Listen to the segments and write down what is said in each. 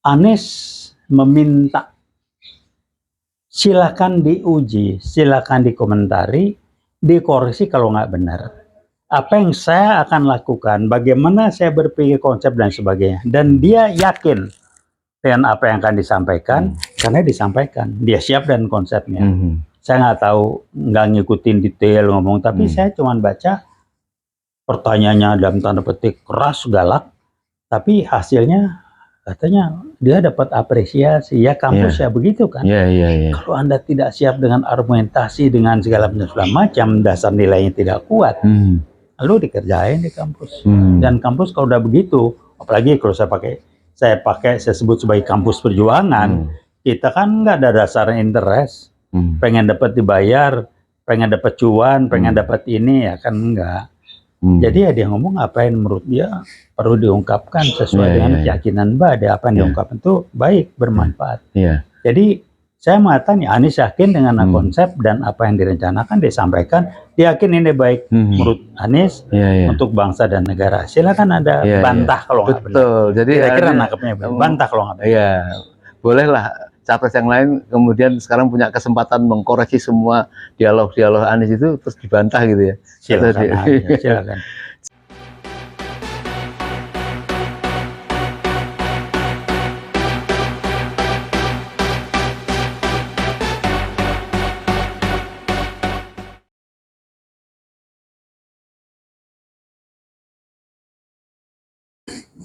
Anies meminta silakan diuji, silakan dikomentari, dikoreksi kalau nggak benar. Apa yang saya akan lakukan, bagaimana saya berpikir konsep dan sebagainya. Dan dia yakin dengan apa yang akan disampaikan, karena disampaikan. Dia siap dan konsepnya. Saya nggak tahu, nggak ngikutin detail ngomong, tapi saya cuma baca pertanyaannya dalam tanda petik keras, galak, tapi hasilnya katanya dia dapat apresiasi. Ya kampus ya begitu kan. Kalau Anda tidak siap dengan argumentasi, dengan segala macam, dasar nilainya tidak kuat, lalu dikerjain di kampus. Dan kampus kalau udah begitu, apalagi kalau saya sebut sebagai kampus perjuangan, kita kan nggak ada dasar interest, pengen dapat dibayar, pengen dapat cuan, pengen dapat ini, ya kan enggak. Jadi ya dia ngomong apa yang menurut dia perlu diungkapkan sesuai dengan keyakinan dia, apa yang diungkapkan itu baik, bermanfaat. Jadi saya mengatakan Anies yakin dengan konsep dan apa yang direncanakan disampaikan, dia yakin ini baik menurut Anies untuk bangsa dan negara. Silakan Anda bantah kalau nggak benar. Jadi kira-kira nangkepnya bantah kalau nggak benar. Bolehlah capres yang lain kemudian sekarang punya kesempatan mengkoreksi semua dialog-dialog Anies itu terus dibantah gitu ya. Silakan.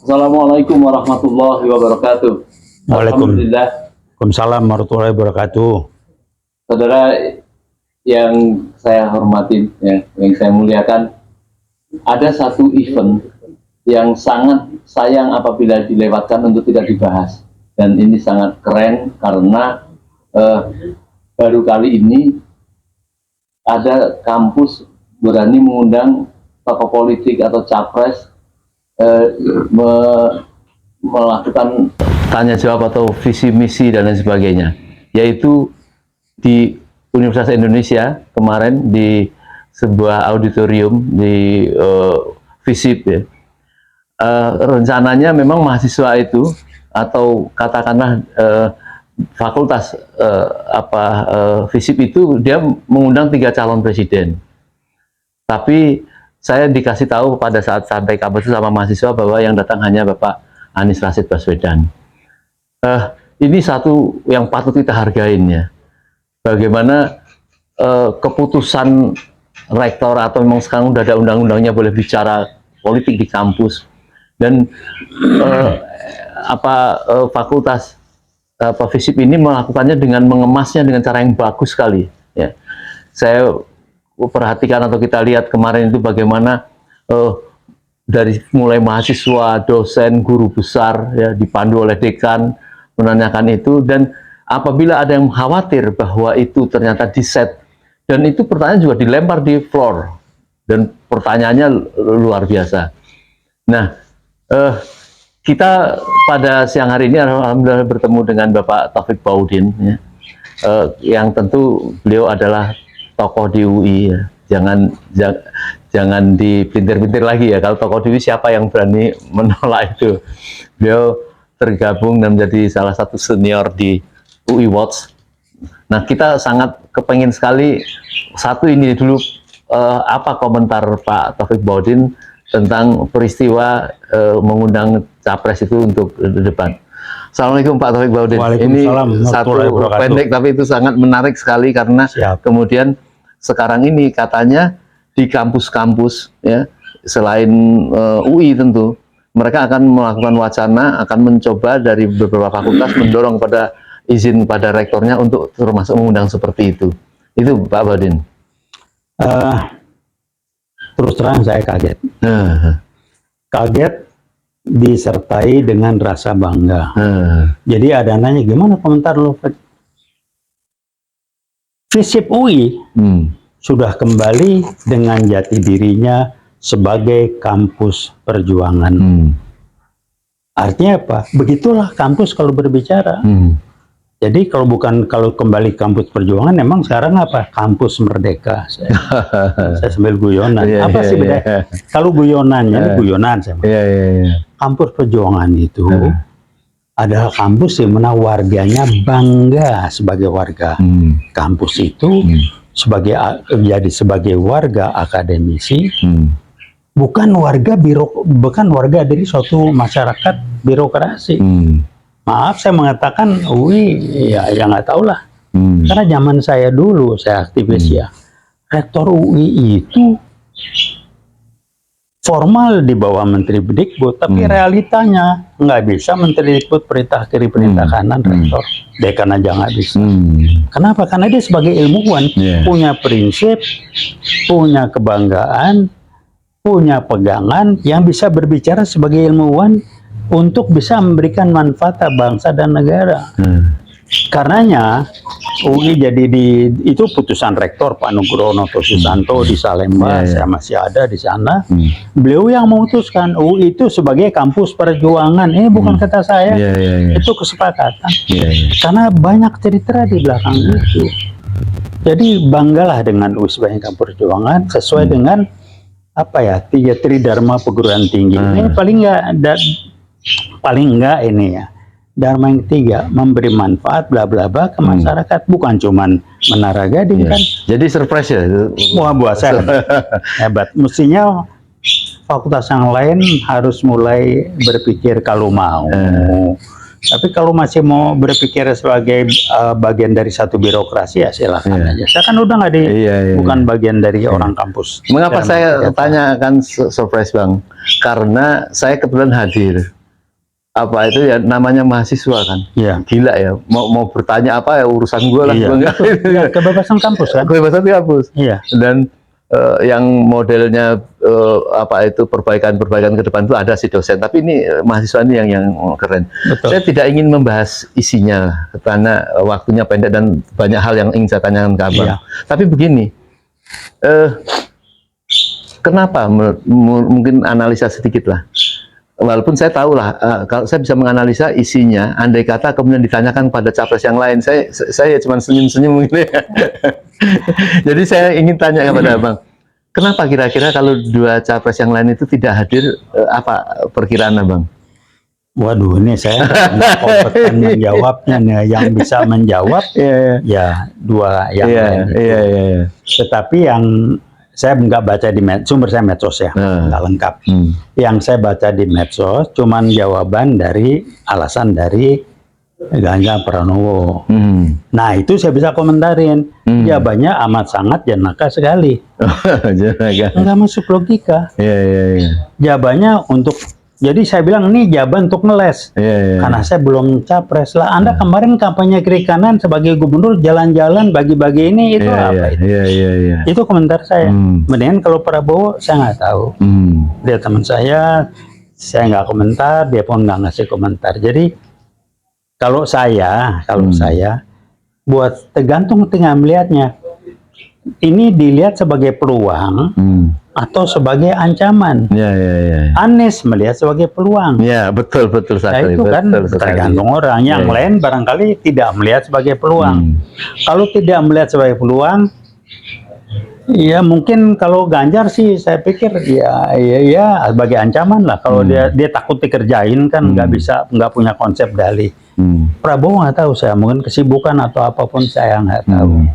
Assalamualaikum warahmatullahi wabarakatuh. Waalaikumsalam warahmatullahi wabarakatuh. Saudara yang saya hormati, yang saya muliakan, ada satu event yang sangat sayang apabila dilewatkan untuk tidak dibahas. Dan ini sangat keren karena baru kali ini ada kampus berani mengundang tokoh politik atau capres melakukan tanya jawab atau visi misi dan lain sebagainya, yaitu di Universitas Indonesia kemarin di sebuah auditorium di FISIP ya. Rencananya memang mahasiswa itu atau katakanlah fakultas FISIP itu dia mengundang 3 calon presiden, tapi saya dikasih tahu pada saat sampai kampus sama mahasiswa bahwa yang datang hanya Bapak Anies Rashid Baswedan. Ini satu yang patut kita hargain ya. Bagaimana keputusan rektor atau memang sekarang udah ada undang-undangnya boleh bicara politik di kampus, dan fakultas FISIP ini melakukannya dengan mengemasnya dengan cara yang bagus sekali ya. Saya perhatikan atau kita lihat kemarin itu bagaimana dari mulai mahasiswa, dosen, guru besar ya dipandu oleh dekan menanyakan itu, dan apabila ada yang khawatir bahwa itu ternyata di-set, dan itu pertanyaan juga dilempar di floor dan pertanyaannya luar biasa. Nah, kita pada siang hari ini alhamdulillah bertemu dengan Bapak Taufik Baudin ya, yang tentu beliau adalah tokoh di UI ya. Jangan dipintir-pintir lagi ya, kalau tokoh di UI siapa yang berani menolak itu. Beliau tergabung dan menjadi salah satu senior di UI Watch. Nah, kita sangat kepengen sekali satu ini dulu, apa komentar Pak Taufik Baudin tentang peristiwa mengundang capres itu untuk debat. Assalamualaikum Pak Taufik Baudin. Ini satu pendek tapi itu sangat menarik sekali karena kemudian sekarang ini katanya di kampus-kampus ya selain UI tentu mereka akan melakukan wacana, akan mencoba dari beberapa fakultas mendorong pada izin pada rektornya untuk termasuk mengundang seperti itu. Itu Pak Baudin. Terus terang saya kaget. Kaget disertai dengan rasa bangga. Jadi ada nanya, gimana komentar lo? FISIP UI sudah kembali dengan jati dirinya sebagai kampus perjuangan. Artinya apa? Begitulah kampus kalau berbicara. Jadi kalau kembali kampus perjuangan, memang sekarang apa? Kampus merdeka. Saya sambil guyonan. Apa sih beda? Kalau guyonannya, ini guyonan saya. Kampus perjuangan itu adalah kampus di mana warganya bangga sebagai warga kampus itu, sebagai warga akademisi, bukan warga dari suatu masyarakat birokrasi. Maaf saya mengatakan UI ya nggak tahu lah. Karena zaman saya dulu saya aktivis ya, rektor UI itu formal di bawah Menteri Dikbud, tapi realitanya nggak bisa Menteri Dikbud perintah kiri perintah kanan rektor, dekan aja nggak bisa. Kenapa? Karena dia sebagai ilmuwan punya prinsip, punya kebanggaan, punya pegangan yang bisa berbicara sebagai ilmuwan untuk bisa memberikan manfaat bangsa dan negara. Karenanya UI jadi itu putusan rektor Pak Nugroho Susanto di Salemba, saya masih ada di sana. Beliau yang memutuskan UI itu sebagai kampus perjuangan. Ini bukan kata saya, itu kesepakatan. Karena banyak cerita di belakang itu. Jadi banggalah dengan UI sebagai kampus perjuangan sesuai dengan apa ya, 3 Tridharma perguruan tinggi. Ini paling enggak ini ya. Dharma yang ketiga, memberi manfaat bla bla bla ke masyarakat, bukan cuman Menara Gading kan. Jadi surprise ya. Wah, buat saya hebat. Mestinya fakultas yang lain harus mulai berpikir kalau mau. Tapi kalau masih mau berpikir sebagai bagian dari satu birokrasi ya silakan aja. Saya kan udah nggak bukan bagian dari orang kampus. Mengapa saya tanyakan surprise Bang? Karena saya kebetulan hadir. Apa itu ya, namanya mahasiswa kan, gila ya, mau bertanya apa ya urusan gue lah. Kebebasan kampus kan, kebebasan kampus. Dan yang modelnya apa itu perbaikan ke depan itu ada si dosen, tapi ini mahasiswa ini yang keren. Saya tidak ingin membahas isinya karena waktunya pendek dan banyak hal yang ingin saya tanyakan ke Abang. Tapi begini, kenapa mungkin analisa sedikit lah. Walaupun saya tahu lah, kalau saya bisa menganalisa isinya, andai kata kemudian ditanyakan pada capres yang lain, saya cuma senyum-senyum gitu ya. Jadi saya ingin tanya kepada Abang, kenapa kira-kira kalau 2 capres yang lain itu tidak hadir, apa perkiraan Abang? Waduh, ini saya nggak kompeten menjawabnya nih. Yang bisa menjawab ya 2 yang lain. Tetapi yang saya nggak baca di sumber saya medsos ya, nggak lengkap. Yang saya baca di medsos cuman jawaban dari alasan dari Ganjar Pranowo. Nah itu saya bisa komentarin. Jawabannya amat sangat jenaka sekali. Nggak masuk logika. Jawabannya untuk, jadi saya bilang ini jawaban untuk ngeles. Karena saya belum capres lah. Anda kemarin kampanye kiri kanan sebagai gubernur, jalan-jalan bagi-bagi ini, itu apa itu? Itu komentar saya. Mendingan kalau Prabowo saya nggak tahu. Dia teman saya nggak komentar, dia pun nggak ngasih komentar. Jadi kalau saya buat tergantung tinggal melihatnya. Ini dilihat sebagai peluang atau sebagai ancaman. Anies melihat sebagai peluang. Betul sekali. Itu kan tergantung orang. Yang lain barangkali tidak melihat sebagai peluang. Kalau tidak melihat sebagai peluang, ya mungkin kalau Ganjar sih saya pikir ya sebagai ancaman lah. Kalau dia takut dikerjain kan, nggak punya konsep dalih. Prabowo nggak tahu saya, mungkin kesibukan atau apapun saya nggak tahu.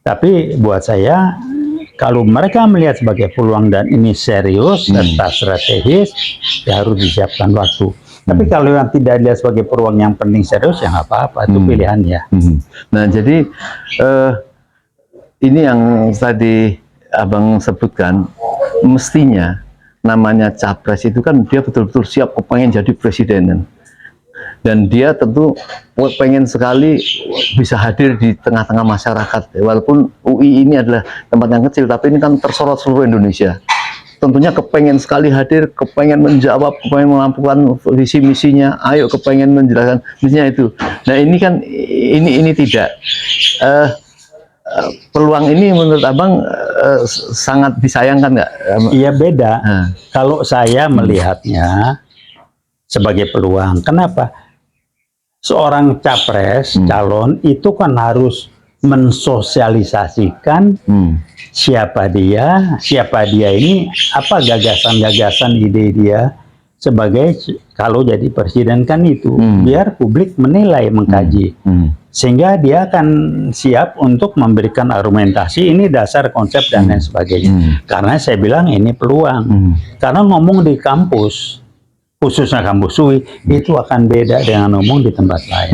Tapi buat saya, kalau mereka melihat sebagai peluang dan ini serius serta strategis, ya harus disiapkan waktu. Tapi kalau yang tidak dilihat sebagai peluang yang penting serius, ya nggak apa-apa, itu pilihannya. Nah jadi ini yang tadi Abang sebutkan, mestinya namanya capres itu kan dia betul-betul siap kepengen jadi presiden. Dan dia tentu pengen sekali bisa hadir di tengah-tengah masyarakat. Walaupun UI ini adalah tempat yang kecil, tapi ini kan tersorot seluruh Indonesia. Tentunya kepengen sekali hadir, kepengen menjawab, kepengen melakukan visi misinya. Ayo kepengen menjelaskan misinya itu. Nah ini kan ini tidak. Peluang ini menurut Abang sangat disayangkan nggak? Iya beda. Kalau saya melihatnya sebagai peluang. Kenapa? Seorang capres, calon itu kan harus mensosialisasikan siapa dia ini, apa gagasan-gagasan ide dia, sebagai kalau jadi presiden kan itu biar publik menilai, mengkaji, sehingga dia akan siap untuk memberikan argumentasi ini dasar konsep dan lain sebagainya. Karena saya bilang ini peluang. Karena ngomong di kampus, khususnya kampus UI, itu akan beda dengan ngomong di tempat lain.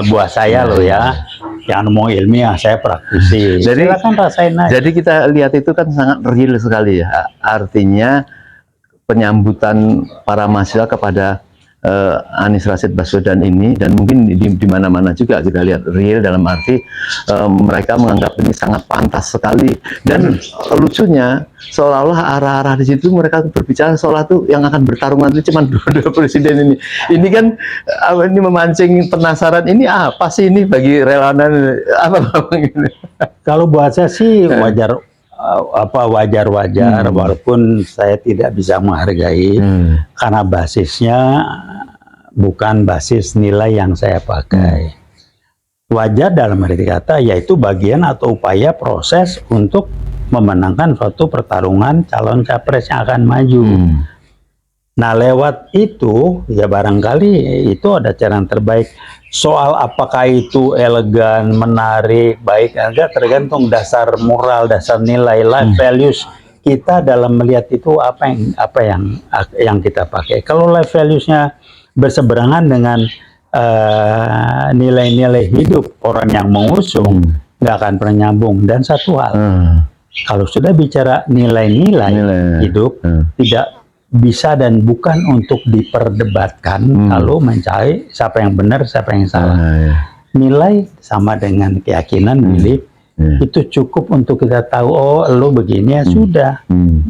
Buat saya loh ya, yang ngomong ilmiah, saya praktisi. Jadi Silakan rasain aja. Jadi kita lihat itu kan sangat real sekali ya. Artinya penyambutan para mahasiswa kepada Anies Rashid Baswedan ini, dan mungkin di mana-mana juga kita lihat real dalam arti mereka menganggap ini sangat pantas sekali. Dan lucunya seolah-olah arah-arah di situ mereka berbicara seolah tuh yang akan bertarung nanti cuma dua presiden ini. Ini kan ini memancing penasaran, ini apa sih ini bagi relawan apa ini? Kalau buat saya sih wajar, wajar-wajar, walaupun saya tidak bisa menghargai karena basisnya bukan basis nilai yang saya pakai. Wajar dalam arti kata yaitu bagian atau upaya proses untuk memenangkan suatu pertarungan calon capres yang akan maju. Nah, lewat itu ya barangkali itu ada cara yang terbaik. Soal apakah itu elegan, menarik, baik enggak, tergantung dasar moral, dasar nilai, life values kita dalam melihat itu apa yang kita pakai. Kalau life values-nya berseberangan dengan nilai-nilai hidup orang yang mengusung, nggak akan pernah nyambung. Dan satu hal, kalau sudah bicara nilai-nilai hidup, tidak bisa dan bukan untuk diperdebatkan kalau mencari siapa yang benar, siapa yang salah. Nilai sama dengan keyakinan, belief, itu cukup untuk kita tahu, oh lo begini ya sudah.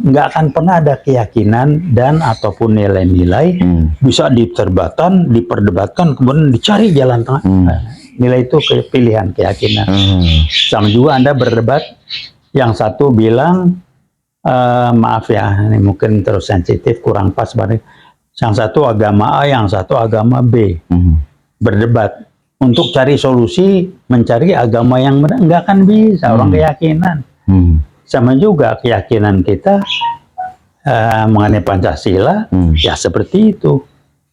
Nggak akan pernah ada keyakinan dan ataupun nilai-nilai bisa diperdebatkan, kemudian dicari jalan tengah. Nilai itu pilihan, keyakinan. Sama juga Anda berdebat, yang satu bilang, maaf ya, ini mungkin terus sensitif, kurang pas pada yang satu agama A, yang satu agama B. Berdebat untuk cari solusi, mencari agama yang benar, nggak akan bisa. Orang keyakinan. Sama juga keyakinan kita mengenai Pancasila, ya seperti itu.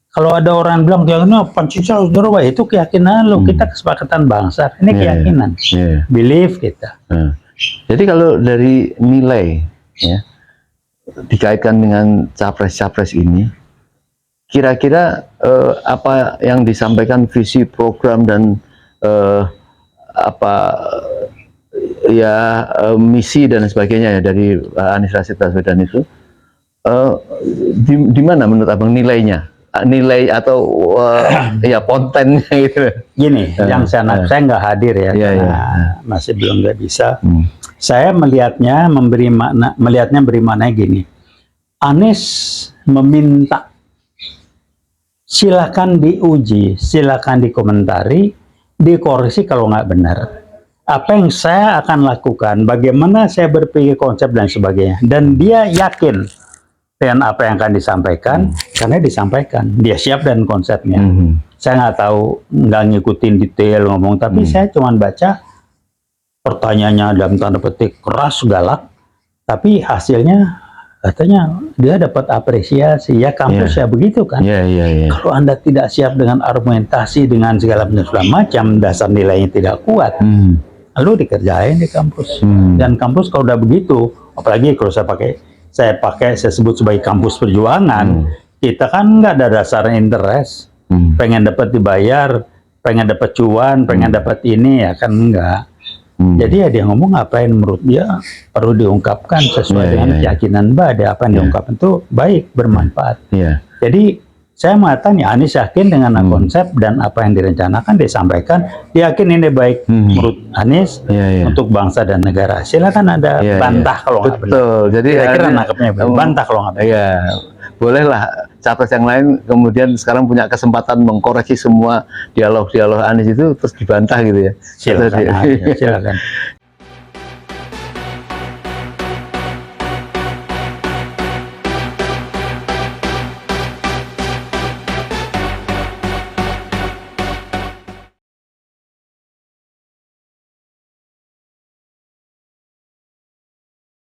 Kalau ada orang bilang keyakinan Pancasila itu keyakinan lo, kita kesepakatan bangsa, ini keyakinan, belief kita. Jadi kalau dari nilai ya dikaitkan dengan capres-capres ini, kira-kira apa yang disampaikan visi program dan misi dan sebagainya ya dari Anies Rashid Baswedan itu, di mana menurut abang nilainya, nilai atau ya kontennya gitu? Gini, yang saya nggak hadir ya, masih belum nggak bisa. Saya melihatnya beri makna gini. Anies meminta silakan diuji, silakan dikomentari, dikoreksi kalau nggak benar. Apa yang saya akan lakukan, bagaimana saya berpikir konsep dan sebagainya. Dan dia yakin dengan apa yang akan disampaikan, karena disampaikan, dia siap dan konsepnya. Saya nggak tahu, nggak ngikutin detail ngomong, tapi saya cuma baca pertanyaannya dalam tanda petik keras, galak, tapi hasilnya katanya dia dapat apresiasi. Ya kampus ya begitu kan. Kalau Anda tidak siap dengan argumentasi, dengan segala macam, dasar nilainya tidak kuat, lalu dikerjain di kampus. Dan kampus kalau udah begitu, apalagi kalau saya sebut sebagai kampus perjuangan, kita kan nggak ada dasar interest, pengen dapat dibayar, pengen dapat cuan, pengen dapat ini, ya kan enggak. Jadi ya dia ngomong apa yang menurut dia perlu diungkapkan sesuai dengan keyakinan ada apa yang diungkapkan itu baik, bermanfaat. Jadi saya mengatakan ya Anies yakin dengan konsep dan apa yang direncanakan disampaikan, dia yakin ini baik menurut Anies untuk bangsa dan negara. Silakan ada bantah kalau nggak benar. Jadi kira-kira nangkepnya bantah kalau nggak benar. Bolehlah capres yang lain kemudian sekarang punya kesempatan mengkoreksi semua dialog-dialog Anies itu terus dibantah gitu ya. Silakan.